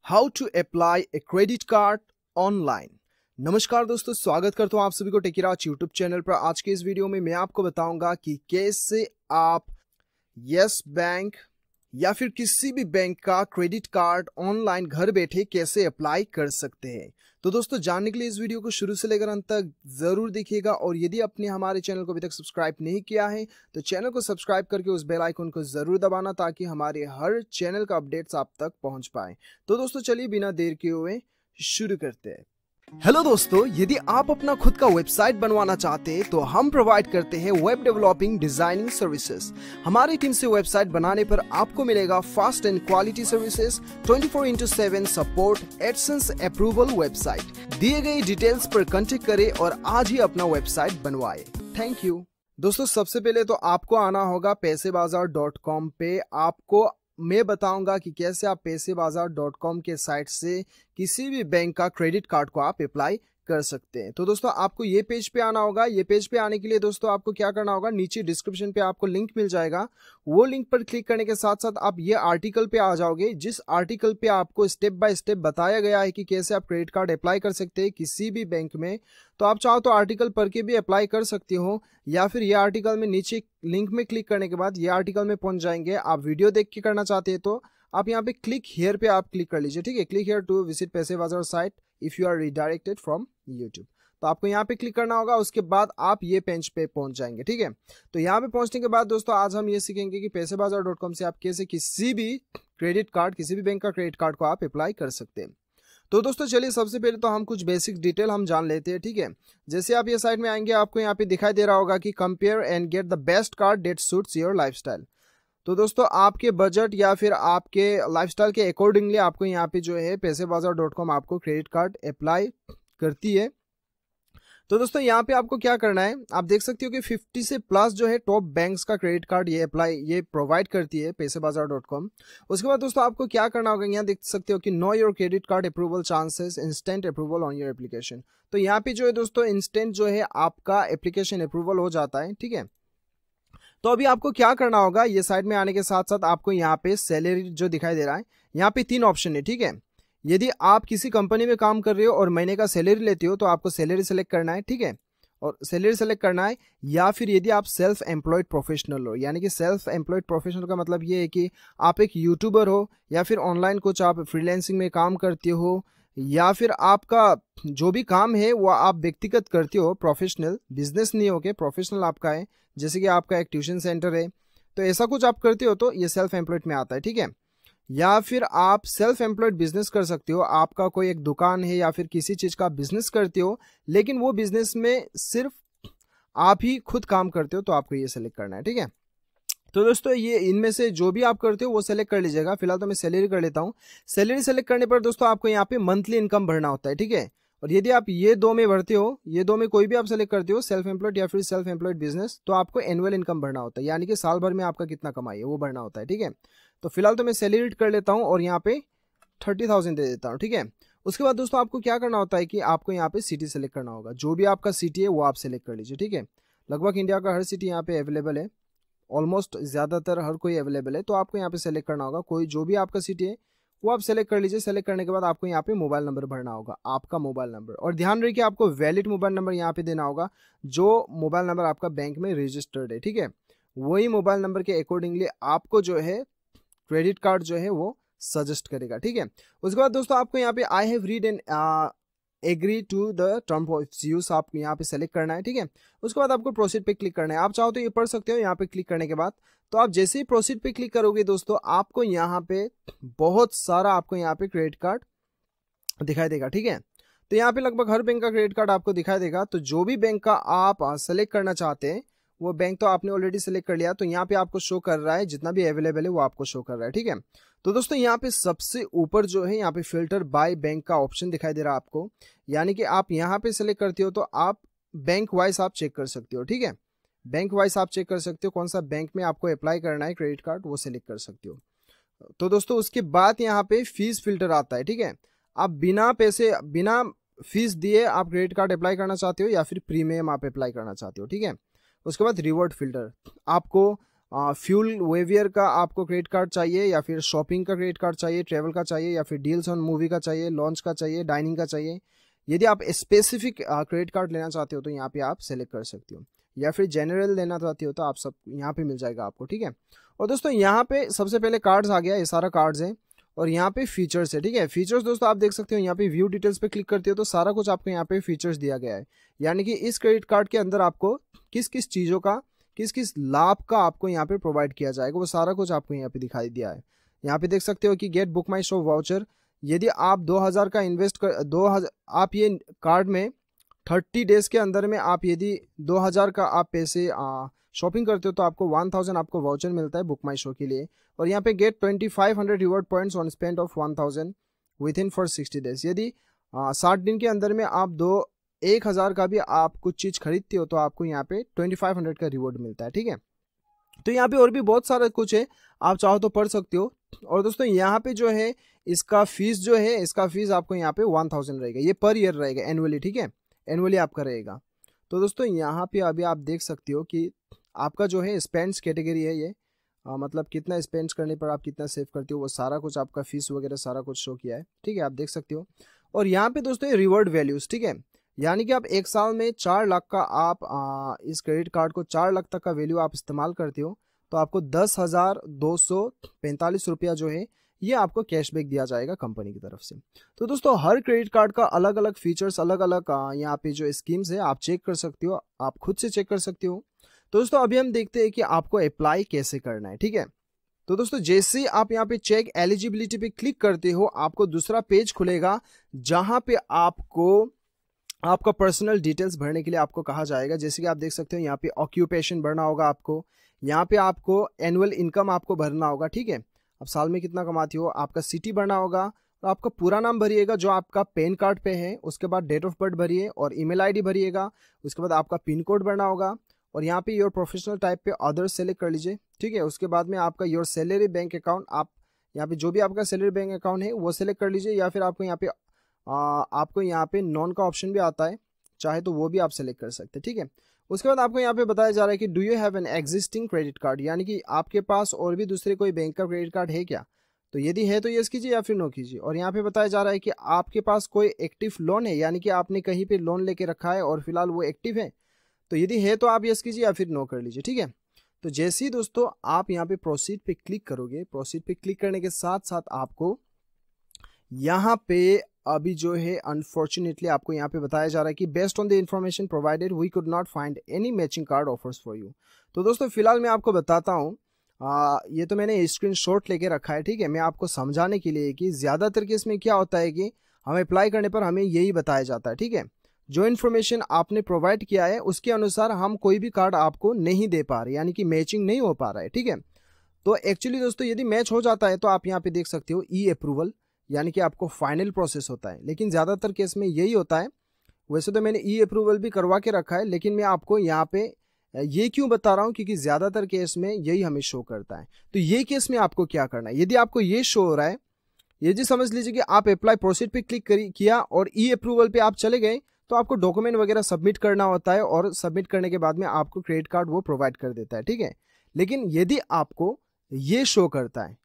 How to apply a credit card online. नमस्कार दोस्तों, स्वागत करता हूं आप सभी को टेकीराज यूट्यूब चैनल पर। आज के इस वीडियो में मैं आपको बताऊंगा कि कैसे आप यस बैंक या फिर किसी भी बैंक का क्रेडिट कार्ड ऑनलाइन घर बैठे कैसे अप्लाई कर सकते हैं। तो दोस्तों, जानने के लिए इस वीडियो को शुरू से लेकर अंत तक जरूर देखिएगा और यदि आपने हमारे चैनल को अभी तक सब्सक्राइब नहीं किया है तो चैनल को सब्सक्राइब करके उस बेल आइकन को जरूर दबाना ताकि हमारे हर चैनल का अपडेट्स आप तक पहुंच पाए। तो दोस्तों चलिए बिना देर किए हुए शुरू करते हैं। हेलो दोस्तों, यदि आप अपना खुद का वेबसाइट बनवाना चाहते हैं तो हम प्रोवाइड करते हैं वेब डेवलपिंग डिजाइनिंग सर्विसेज। हमारी टीम से वेबसाइट बनाने पर आपको मिलेगा fast and quality services, 24/7 support, AdSense approval. Website दिए गए डिटेल्स पर कांटेक्ट करें और आज ही अपना वेबसाइट बनवाएं। Thank you. दोस्तों, सबसे पहले तो आपको आना होगा पैसेबाजार.com पे। आपको मैं बताऊंगा कि कैसे आप पैसेबाजार.com के साइट से किसी भी बैंक का क्रेडिट कार्ड को आप अप्लाई कर सकते हैं। तो दोस्तों, आपको ये पेज पे आना होगा। ये पेज पे आने के लिए दोस्तों आपको क्या करना होगा, नीचे डिस्क्रिप्शन पे आपको लिंक मिल जाएगा। वो लिंक पर क्लिक करने के साथ साथ आप ये आर्टिकल पे आ जाओगे, जिस आर्टिकल पे आपको स्टेप बाय स्टेप बताया गया है कि कैसे आप क्रेडिट कार्ड अप्लाई कर सकते हैं किसी भी बैंक में। तो आप चाहो तो आर्टिकल पढ़ के भी अप्लाई कर सकते हो या फिर ये आर्टिकल में नीचे लिंक में क्लिक करने के बाद ये आर्टिकल में पहुंच जाएंगे। आप वीडियो देख के करना चाहते हैं तो आप यहाँ पे क्लिक हियर पे आप क्लिक कर लीजिए। ठीक है, click here to visit Paisabazaar site if you are redirected from YouTube. तो आपको यहाँ पे क्लिक करना होगा, उसके बाद आप ये पेज पे पहुंच जाएंगे। ठीक है, तो यहाँ पे पहुंचने के बाद दोस्तों आज हम ये सीखेंगे कि पैसेबाजार.com से आप कैसे किसी भी क्रेडिट कार्ड, किसी भी बैंक का क्रेडिट कार्ड को आप अप्लाई कर सकते हैं। तो दोस्तों चलिए सबसे पहले तो हम कुछ बेसिक डिटेल हम जान लेते हैं। ठीक है, जैसे आप ये साइट में आएंगे आपको यहाँ पे दिखाई दे रहा होगा कि compare and get the best card that suits your lifestyle. तो दोस्तों आपके बजट या फिर आपके लाइफस्टाइल के अकॉर्डिंगली आपको यहाँ पे जो है पैसेबाजार.com आपको क्रेडिट कार्ड अप्लाई करती है। तो दोस्तों यहाँ पे आपको क्या करना है, आप देख सकते हो कि 50 से प्लस जो है टॉप बैंक्स का क्रेडिट कार्ड ये प्रोवाइड करती है पैसेबाजार.com। उसके बाद दोस्तों आपको क्या करना होगा, यहाँ देख सकते हो कि know your credit card approval chances, instant approval on your application. तो यहाँ पे जो है दोस्तों इंस्टेंट जो है आपका एप्लीकेशन अप्रूवल हो जाता है। ठीक है, तो अभी आपको क्या करना होगा, ये साइड में आने के साथ साथ आपको यहाँ पे सैलरी जो दिखाई दे रहा है, यहाँ पे 3 ऑप्शन है। ठीक है, यदि आप किसी कंपनी में काम कर रहे हो और महीने का सैलरी लेते हो तो आपको सैलरी सेलेक्ट करना है। ठीक है, और सैलरी सेलेक्ट करना है, या फिर यदि आप सेल्फ एम्प्लॉयड प्रोफेशनल हो, यानी कि सेल्फ एम्प्लॉयड प्रोफेशनल का मतलब ये है कि आप एक यूट्यूबर हो या फिर ऑनलाइन कुछ आप फ्रीलांसिंग में काम करते हो या फिर आपका जो भी काम है वो आप व्यक्तिगत करते हो, प्रोफेशनल बिजनेस नहीं हो के प्रोफेशनल आपका है, जैसे कि आपका एक ट्यूशन सेंटर है, तो ऐसा कुछ आप करते हो तो ये सेल्फ एम्प्लॉयड में आता है। ठीक है, या फिर आप सेल्फ एम्प्लॉयड बिजनेस कर सकते हो, आपका कोई एक दुकान है या फिर किसी चीज का बिजनेस करते हो लेकिन वो बिजनेस में सिर्फ आप ही खुद काम करते हो, तो आपको ये सेलेक्ट करना है। ठीक है, तो दोस्तों ये इनमें से जो भी आप करते हो वो सेलेक्ट कर लीजिएगा। फिलहाल तो मैं सैलरी कर लेता हूँ। सैलरी सेलेक्ट करने पर दोस्तों आपको यहाँ पे मंथली इनकम भरना होता है। ठीक है, और यदि आप ये दो में भरते हो, ये दो में कोई भी आप सेलेक्ट करते हो, सेल्फ एम्प्लॉयड या फिर सेल्फ एम्प्लॉयड बिजनेस, तो आपको एनुअल इनकम भरना होता है, यानी कि साल भर में आपका कितना कमाई है वो भरना होता है। ठीक है, तो फिलहाल तो मैं सैलरी कर लेता हूँ और यहाँ पे 30,000 दे देता हूँ। ठीक है, उसके बाद दोस्तों आपको क्या करना होता है कि आपको यहाँ पे सिटी सेलेक्ट करना होगा, जो भी आपका सिटी है वो आप सेलेक्ट कर लीजिए। ठीक है, लगभग इंडिया का हर सिटी यहाँ पे अवेलेबल है, ऑलमोस्ट ज़्यादातर हर कोई अवेलेबल है, तो आपको यहाँ पे सेलेक्ट करना होगा कोई जो भी आपका सिटी है वो आप सेलेक्ट कर लीजिए। सेलेक्ट करने के बाद आपको यहाँ पे मोबाइल नंबर भरना होगा, आपका मोबाइल नंबर, और ध्यान रखिए आपको वैलिड मोबाइल नंबर यहाँ पे देना होगा, जो मोबाइल नंबर आपका बैंक में रजिस्टर्ड है। ठीक है, वही मोबाइल नंबर के अकॉर्डिंगली आपको जो है क्रेडिट कार्ड जो है वो सजेस्ट करेगा। ठीक है, उसके बाद दोस्तों आपको यहाँ पे I have read and agree to the term of use आपको यहाँ पे सेलेक्ट करना है। ठीक है, उसके बाद आपको प्रोसीड पे क्लिक करना है। आप चाहो तो ये पढ़ सकते हो यहाँ पे क्लिक करने के बाद। तो आप जैसे ही प्रोसीड पे क्लिक करोगे दोस्तों आपको यहाँ पे बहुत सारा आपको यहाँ पे क्रेडिट कार्ड दिखाई देगा। ठीक है, तो यहाँ पे लगभग हर बैंक का क्रेडिट कार्ड आपको दिखाई देगा। तो जो भी बैंक का आप सेलेक्ट करना चाहते हैं वो बैंक तो आपने ऑलरेडी सेलेक्ट कर लिया, तो यहाँ पे आपको शो कर रहा है, जितना भी अवेलेबल है वो आपको शो कर रहा है। ठीक है, तो दोस्तों यहाँ पे सबसे ऊपर जो है यहाँ पे फिल्टर बाय बैंक का ऑप्शन दिखाई दे रहा है आपको, यानी कि आप यहाँ पे सेलेक्ट करते हो तो आप बैंक वाइज आप चेक कर सकते हो। ठीक है, बैंक वाइज आप चेक कर सकते हो कौन सा बैंक में आपको अप्लाई करना है क्रेडिट कार्ड, वो सेलेक्ट कर सकते हो। तो दोस्तों उसके बाद यहाँ पे फीस फिल्टर आता है। ठीक है, आप बिना फीस दिए आप क्रेडिट कार्ड अप्लाई करना चाहते हो या फिर प्रीमियम आप अप्लाई करना चाहते हो। ठीक है, उसके बाद रिवॉर्ड फिल्टर, आपको फ्यूल वेवियर का आपको क्रेडिट कार्ड चाहिए, या फिर शॉपिंग का क्रेडिट कार्ड चाहिए, ट्रेवल का चाहिए, या फिर डील्स ऑन मूवी का चाहिए, लॉन्च का चाहिए, डाइनिंग का चाहिए। यदि आप स्पेसिफिक क्रेडिट कार्ड लेना चाहते हो तो यहाँ पे आप सेलेक्ट कर सकते हो, या फिर जनरल लेना चाहते हो तो आप सब यहाँ पे मिल जाएगा आपको, ठीक है। और दोस्तों यहाँ पे सबसे पहले कार्ड्स आ गया, ये सारा कार्ड्स है, और यहाँ पे फीचर्स है, ठीक है। फीचर्स दोस्तों आप देख सकते हो, यहाँ पे व्यू डिटेल्स पे क्लिक करते हो तो सारा कुछ आपको यहाँ पे फीचर्स दिया गया है, यानी कि इस क्रेडिट कार्ड के अंदर आपको किस किस चीज़ों का, किस किस लाभ का आपको यहाँ पे प्रोवाइड किया जाएगा, वो सारा कुछ आपको यहाँ पे दिखाई दिया है। यहाँ पे देख सकते हो कि गेट बुक माई शो वाउचर, यदि आप 2000 का इन्वेस्ट कर 2000 आप ये कार्ड में 30 डेज के अंदर में आप यदि 2000 का आप पैसे शॉपिंग करते हो तो आपको 1000 आपको वाउचर मिलता है बुक माई शो के लिए। और यहाँ पे get 2500 reward points on spend of 1000 within for 60 days, यदि 60 दिन के अंदर में आप 1000 का भी आप कुछ चीज़ खरीदते हो तो आपको यहाँ पे 2500 का रिवॉर्ड मिलता है, ठीक है। तो यहाँ पे और भी बहुत सारा कुछ है, आप चाहो तो पढ़ सकते हो। और दोस्तों यहाँ पे जो है इसका फीस जो है, इसका फीस आपको यहाँ पे 1000 रहेगा, ये पर ईयर रहेगा, एनुअली, ठीक है, एनुअली आपका रहेगा। तो दोस्तों यहाँ पे अभी आप देख सकते हो कि आपका जो है स्पेंड्स कैटेगरी है ये, मतलब कितना स्पेंड्स करने पर आप कितना सेव करते हो, वो सारा कुछ आपका फीस वगैरह सारा कुछ शो किया है, ठीक है, आप देख सकते हो। और यहाँ पे दोस्तों ये रिवॉर्ड वैल्यूज, ठीक है, यानी कि आप एक साल में 4 लाख का आप इस क्रेडिट कार्ड को 4 लाख तक का वैल्यू आप इस्तेमाल करते हो तो आपको 10,245 रुपया जो है ये आपको कैशबैक दिया जाएगा कंपनी की तरफ से। तो दोस्तों हर क्रेडिट कार्ड का अलग अलग फीचर्स, अलग अलग यहाँ पे जो स्कीम्स है आप चेक कर सकते हो, आप खुद से चेक कर सकते हो। तो दोस्तों अभी हम देखते हैं कि आपको अप्लाई कैसे करना है, ठीक है। तो दोस्तों जैसे ही आप यहाँ पे चेक एलिजिबिलिटी पे क्लिक करते हो आपको दूसरा पेज खुलेगा जहां पे आपको आपका पर्सनल डिटेल्स भरने के लिए आपको कहा जाएगा। जैसे कि आप देख सकते हो यहाँ पे ऑक्यूपेशन भरना होगा आपको, यहाँ पे आपको एनुअल इनकम आपको भरना होगा, ठीक है, आप साल में कितना कमाती हो, आपका सिटी भरना होगा, और आपका पूरा नाम भरिएगा जो आपका पैन कार्ड पे है, उसके बाद डेट ऑफ बर्थ भरिए और ईमेल आईडी भरिएगा, उसके बाद आपका पिन कोड भरना होगा, और यहाँ पे योर प्रोफेशनल टाइप पे अदर सेलेक्ट कर लीजिए, ठीक है। उसके बाद में आपका योर सैलरी बैंक अकाउंट, आप यहाँ पे जो भी आपका सैलरी बैंक अकाउंट है वो सेलेक्ट कर लीजिए, या फिर आपको यहाँ पे नॉन का ऑप्शन भी आता है, चाहे तो वो भी आप सेलेक्ट कर सकते हैं, ठीक है। उसके बाद आपको यहाँ पे बताया जा रहा है कि do you have an existing credit card, यानी कि आपके पास और भी दूसरे कोई बैंक का क्रेडिट कार्ड है क्या, तो यदि है तो यस कीजिए या फिर नो कीजिए। और यहाँ पे बताया जा रहा है कि आपके पास कोई एक्टिव लोन है, यानी कि आपने कहीं पे लोन लेके रखा है और फिलहाल वो एक्टिव है, तो यदि है तो आप यस कीजिए या फिर नो कर लीजिए, ठीक है। तो जैसे ही दोस्तों आप यहाँ पे प्रोसीड पे क्लिक करोगे, प्रोसीड पे क्लिक करने के साथ साथ आपको यहाँ पे अभी जो है अनफॉर्चुनेटली आपको यहाँ पे बताया जा रहा है कि based on the information provided we could not find any matching card offers for you. तो दोस्तों फिलहाल मैं आपको बताता हूँ, ये तो मैंने स्क्रीनशॉट लेके रखा है, ठीक है, मैं आपको समझाने के लिए कि ज़्यादातर केस में क्या होता है कि हमें अप्लाई करने पर हमें यही बताया जाता है, ठीक है, जो इन्फॉर्मेशन आपने प्रोवाइड किया है उसके अनुसार हम कोई भी कार्ड आपको नहीं दे पा रहे, यानी कि मैचिंग नहीं हो पा रहा है, ठीक है। तो एक्चुअली दोस्तों यदि मैच हो जाता है तो आप यहाँ पे देख सकते हो ई अप्रूवल, यानी कि आपको फाइनल प्रोसेस होता है, लेकिन ज़्यादातर केस में यही होता है। वैसे तो मैंने ई अप्रूवल भी करवा के रखा है, लेकिन मैं आपको यहाँ पे ये क्यों बता रहा हूँ, क्योंकि ज़्यादातर केस में यही हमें शो करता है। तो ये केस में आपको क्या करना है, यदि आपको ये शो हो रहा है, ये जी समझ लीजिए कि आप अप्लाई प्रोसीड पे क्लिक किया और ई अप्रूवल पे आप चले गए, तो आपको डॉक्यूमेंट वगैरह सबमिट करना होता है, और सबमिट करने के बाद में आपको क्रेडिट कार्ड वो प्रोवाइड कर देता है, ठीक है। लेकिन यदि आपको ये शो करता है,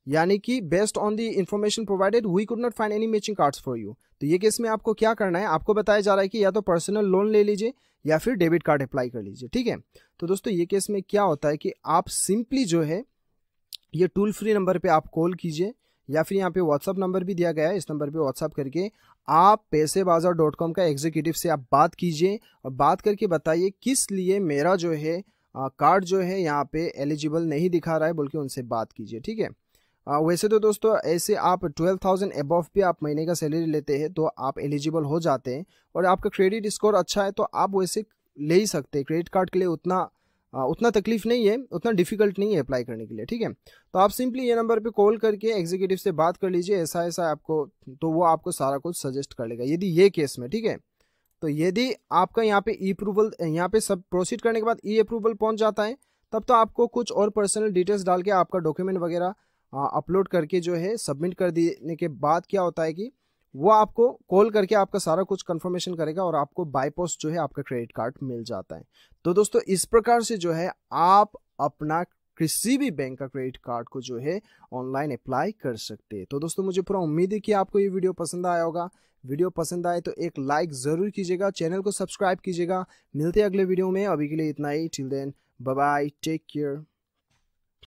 यानी कि based on the information provided we could not find any matching cards for you, तो ये केस में आपको क्या करना है, आपको बताया जा रहा है कि या तो पर्सनल लोन ले लीजिए या फिर डेबिट कार्ड अप्लाई कर लीजिए, ठीक है। तो दोस्तों ये केस में क्या होता है कि आप सिंपली जो है ये टोल फ्री नंबर पे आप कॉल कीजिए, या फिर यहाँ पे व्हाट्सअप नंबर भी दिया गया है, इस नंबर पे व्हाट्सअप करके आप पैसेबाजार.com का एग्जीक्यूटिव से आप बात कीजिए, और बात करके बताइए किस लिए मेरा जो है कार्ड जो है यहाँ पे एलिजिबल नहीं दिखा रहा है, बोल के उनसे बात कीजिए, ठीक है। वैसे तो दोस्तों ऐसे आप 12,000 अबव भी आप महीने का सैलरी लेते हैं तो आप एलिजिबल हो जाते हैं, और आपका क्रेडिट स्कोर अच्छा है तो आप वैसे ले ही सकते हैं क्रेडिट कार्ड के लिए, उतना तकलीफ नहीं है, उतना डिफिकल्ट नहीं है अप्लाई करने के लिए, ठीक है। तो आप सिंपली ये नंबर पे कॉल करके एग्जीक्यूटिव से बात कर लीजिए, ऐसा ऐसा आपको, तो वो आपको सारा कुछ सजेस्ट कर लेगा यदि ये केस में, ठीक है। तो यदि आपका यहाँ पे ई अप्रूवल, यहाँ पे सब प्रोसीड करने के बाद ई अप्रूवल पहुँच जाता है, तब तो आपको कुछ और पर्सनल डिटेल्स डाल के आपका डॉक्यूमेंट वगैरह अपलोड करके जो है सबमिट कर देने के बाद क्या होता है कि वो आपको कॉल करके आपका सारा कुछ कंफर्मेशन करेगा, और आपको बाय पोस्ट जो है आपका क्रेडिट कार्ड मिल जाता है। तो दोस्तों इस प्रकार से जो है आप अपना किसी भी बैंक का क्रेडिट कार्ड को जो है ऑनलाइन अप्लाई कर सकते हैं। तो दोस्तों मुझे पूरा उम्मीद है कि आपको ये वीडियो पसंद आया होगा। वीडियो पसंद आए तो एक लाइक जरूर कीजिएगा, चैनल को सब्सक्राइब कीजिएगा। मिलते हैं अगले वीडियो में, अभी के लिए इतना ही। Till then bye bye, take care.